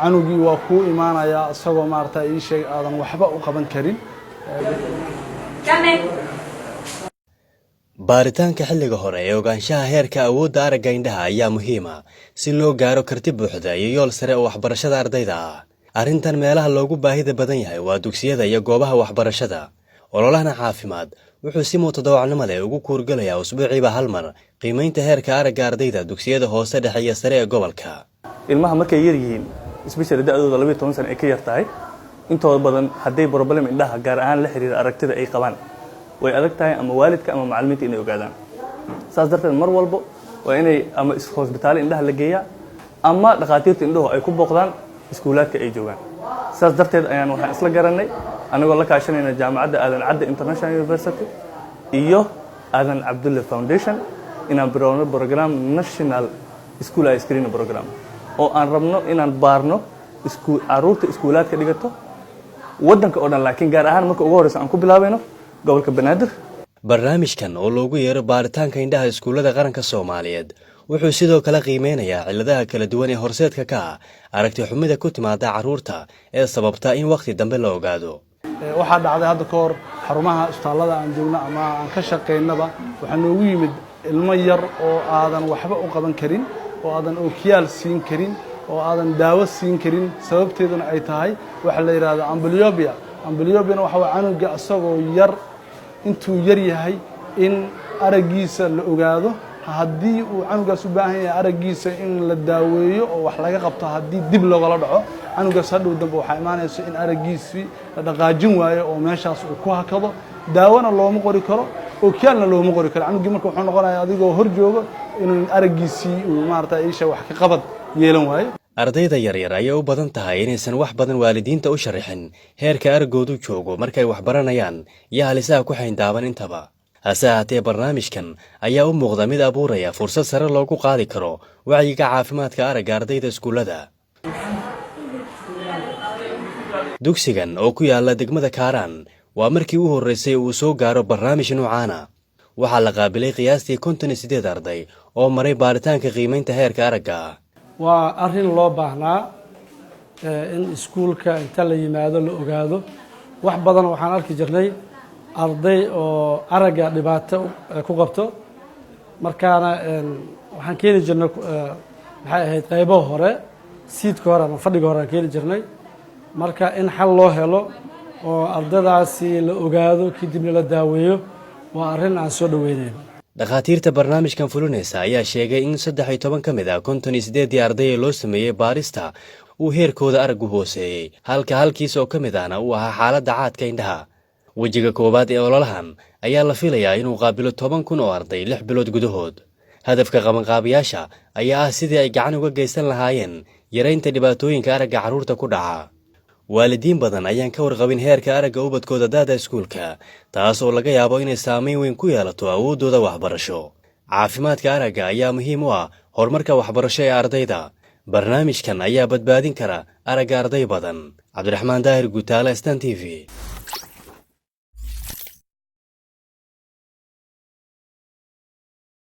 canugii waa ku imaanaya asagoo maarta ii sheeg aadan waxba u qaban karin baaritaanka xilliga hore ee ogaanshaha heerka awoodda aragga indhaha ayaa muhiim ah si loo gaaro karti buuxda iyo yool sare oo waxbarashada ardayda ah. arrintan meelaha loogu baahida badan yahay waa dugsiyada iyo goobaha waxbarashada. ololahana caafimaad wuxuu si mutadawacnimo leh ugu kuurgalayaa usbuuciiba hal mar qiimaynta heerka aragga ardayda dugsiyada hoose dhexe iyo sare ee gobolka. ilmaha markay yar yihiin especially da'dooda 12 sano ay ka yar tahay intooda badan hadday problem indhaha gaar ahaan la xiriira aragtida ay qabaan way adag tahay ama waalidka ama macallimiinta inay ogaadaan. saas darteed mar walba waa inay ama hospitaal indhaha la geeyaa ama dhaqaatiirta indhuhu ay ku booqdaan iskuulaadka ay joogaan. saas darteed ayaan waxaan isla garanay anagoo la kaashanayna jaamacadda Aadan Cadde International University iyo Aadan Cabdulle Foundation inaan bilowno program National School Eye Screening Program oo aan rabno inaan baarno caruurta iskuulaadka dhigato waddanka oo dhan, laakiin gaar ahaan marka ugu horeysa aan ku bilaabayno gobolka Banaadir. barnaamijkan oo loogu yeero baaritaanka indhaha iskuullada qaranka Soomaaliyeed wuxuu sidoo kale qiimeynayaa cilladaha kala duwan ee horseedka ka ah aragti xumida ku timaada carruurta ee sababta in waqti dambe la ogaado. waxaa dhacday hadda ka hor xarumaha isbitaallada aan joogno ama aan ka shaqeynaba waxaa noogu yimid ilmo yar oo aadan waxba u qaban karin, oo aadan ookiyaal siin karin, oo aadan daawo siin karin, sababteeduna ay tahay waxa la yiraahdo amblyopia. amblyopia waxa waa canuga asagoo yar intuu yar yahay in araggiisa la ogaado. haddii uu canugaas u baahan yahay araggiisa in la daaweeyo oo wax laga qabto, haddii dib looga dhaco canugaas hadhow dambe waxaa imaanayso in araggiisii la dhaqaajin waayo oo meeshaas uu ku hakado. daawona looma qori karo, ookiyaalna looma qori karo. canugii marka wuxuu noqonayaa adigoo hor joogo inuu araggiisii uu maarata isha wax ka qabad yeelan waayo. ardayda yaryar ayay u badan tahay inaysan wax badan waalidiinta u sharaxin heerka araggoodu joogo markay wax baranayaan iyo halisaha ku xayndaaban intaba. hase ahaatee barnaamijkan ayaa u muuqda mid abuuraya fursad sare loogu qaadi karo wacyiga caafimaadka aragga ardayda iskuullada. dugsigan oo ku yaala degmada Kaaraan waa markii u horreysay uu soo gaaro barnaamij noocaana. waxaa la qaabilay qiyaastii 58 arday oo maray baaritaanka qiimaynta heerka aragga. waa arrin loo baahnaa in iskuulka inta la yimaado la ogaado. wax badan waxaan arki jirnay arday oo aragga dhibaato ku qabto, markaana waxaan keeni jirnay maxay ahayd qaybo hore, siidka hore ama fadhiga hore aan keeni jirnay. marka in xal loo helo oo ardaydaasi la ogaado kadibna la daaweeyo waa arrin aan soo dhaweynayn. dhakhaatiirta barnaamijkan fulinaysa ayaa sheegay in 13 ka mid ah 58 arday ee loo sameeyey baarista uu heerkooda araggu hooseeyey, halka halkiis oo ka mid ahna uu ahaa xaaladda caadka indhaha. wejiga koowaad ee ololahan ayaa la filayaa inuu qaabilo 10,000 oo arday 6 bilood gudahood. hadafka qabanqaabiyaasha ayaa ah sidii ay gacan uga geysan lahaayeen yaraynta dhibaatooyinka aragga carruurta ku dhaca. waalidiin badan ayaan ka warqabin heerka aragga ubadkooda daada iskuulka, taas oo laga yaabo inay saameyn weyn ku yeelato awooddooda waxbarasho. caafimaadka aragga ayaa muhiim u ah horumarka waxbarasho ee ardayda. barnaamijkan ayaa badbaadin kara aragga arday badan. cabdiraxmaan daahir Gutaale, Stan TV.